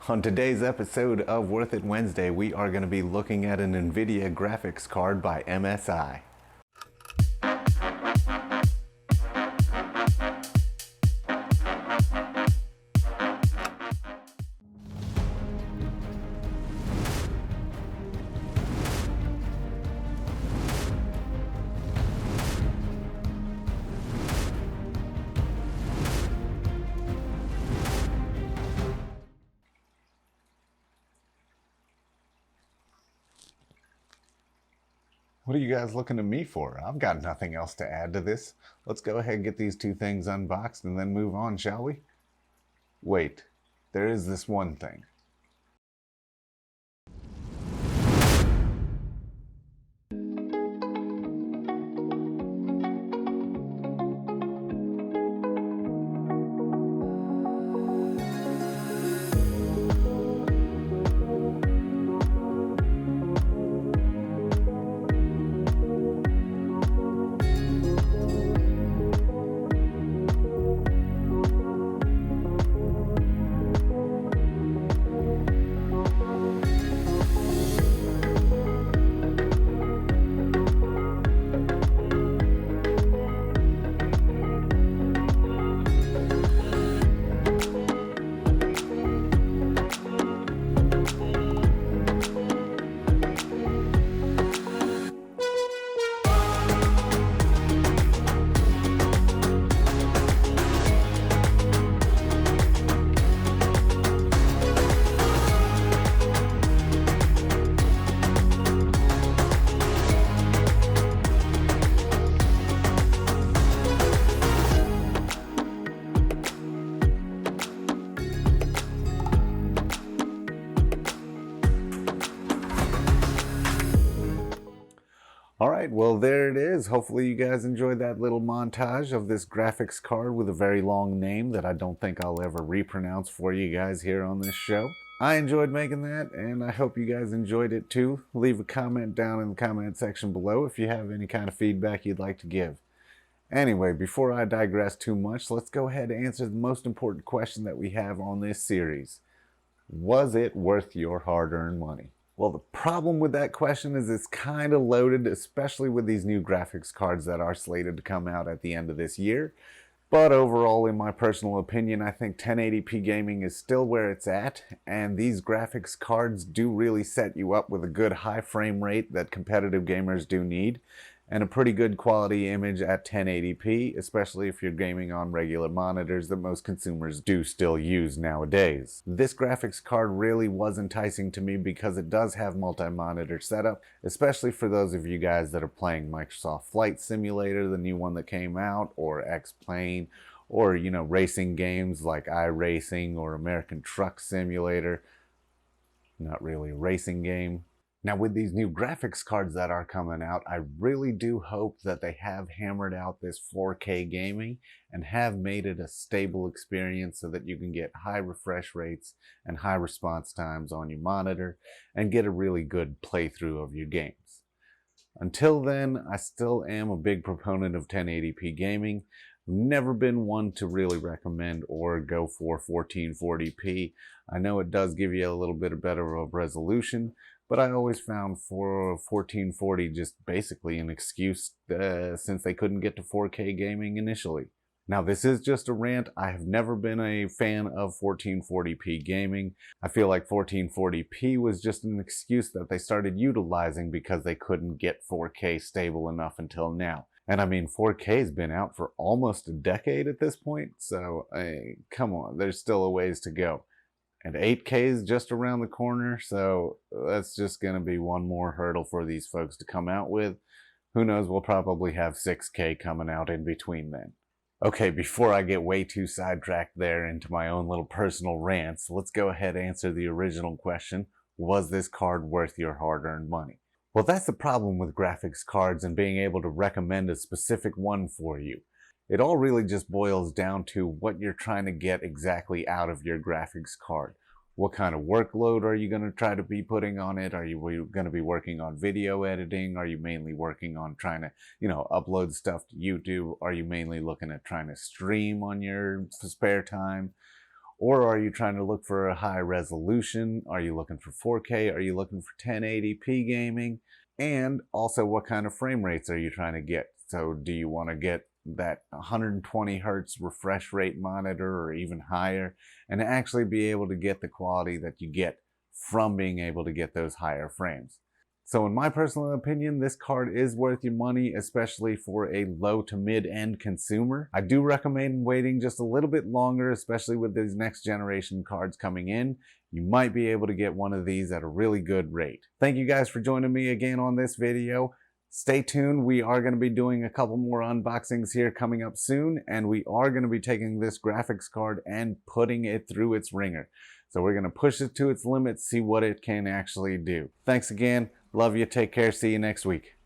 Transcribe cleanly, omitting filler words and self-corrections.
On today's episode of Worth It Wednesday, we are going to be looking at an NVIDIA graphics card by MSI. What are you guys looking to me for? I've got nothing else to add to this. Let's go ahead and get these two things unboxed and then move on, shall we? Wait, there is this one thing. Alright, well there it is. Hopefully you guys enjoyed that little montage of this graphics card with a very long name that I don't think I'll ever repronounce for you guys here on this show. I enjoyed making that, and I hope you guys enjoyed it too. Leave a comment down in the comment section below if you have any kind of feedback you'd like to give. Anyway, before I digress too much, let's go ahead and answer the most important question that we have on this series. Was it worth your hard-earned money? Well, the problem with that question is it's kind of loaded, especially with these new graphics cards that are slated to come out at the end of this year. But overall, in my personal opinion, I think 1080p gaming is still where it's at, and these graphics cards do really set you up with a good high frame rate that competitive gamers do need, and a pretty good quality image at 1080p, especially if you're gaming on regular monitors that most consumers do still use nowadays. This graphics card really was enticing to me because it does have multi-monitor setup, especially for those of you guys that are playing Microsoft Flight Simulator, the new one that came out, or X-Plane, or, you know, racing games like iRacing or American Truck Simulator. Not really a racing game. Now, with these new graphics cards that are coming out, I really do hope that they have hammered out this 4K gaming and have made it a stable experience so that you can get high refresh rates and high response times on your monitor and get a really good playthrough of your games. Until then, I still am a big proponent of 1080p gaming. I've never been one to really recommend or go for 1440p. I know it does give you a little bit better of resolution, but I always found for 1440 just basically an excuse since they couldn't get to 4K gaming initially. Now, this is just a rant. I have never been a fan of 1440p gaming. I feel like 1440p was just an excuse that they started utilizing because they couldn't get 4K stable enough until now. And I mean, 4K's been out for almost a decade at this point, so come on, there's still a ways to go. And 8K is just around the corner, so that's just going to be one more hurdle for these folks to come out with. Who knows, we'll probably have 6K coming out in between then. Okay, before I get way too sidetracked there into my own little personal rants, let's go ahead and answer the original question. Was this card worth your hard-earned money? Well, that's the problem with graphics cards and being able to recommend a specific one for you. It all really just boils down to what you're trying to get exactly out of your graphics card. What kind of workload are you going to try to be putting on it? Are you going to be working on video editing? Are you mainly working on trying to, upload stuff to YouTube? Are you mainly looking at trying to stream on your spare time? Or are you trying to look for a high resolution? Are you looking for 4K? Are you looking for 1080p gaming? And also, what kind of frame rates are you trying to get? So do you want to get that 120 hertz refresh rate monitor or even higher, and actually be able to get the quality that you get from being able to get those higher frames? So in my personal opinion, this card is worth your money, especially for a low to mid-end consumer. I do recommend waiting just a little bit longer, especially with these next generation cards coming in. You might be able to get one of these at a really good rate. Thank you guys for joining me again on this video. Stay tuned. We are going to be doing a couple more unboxings here coming up soon, and we are going to be taking this graphics card and putting it through its ringer. So we're going to push it to its limits, see what it can actually do. Thanks again. Love you. Take care. See you next week.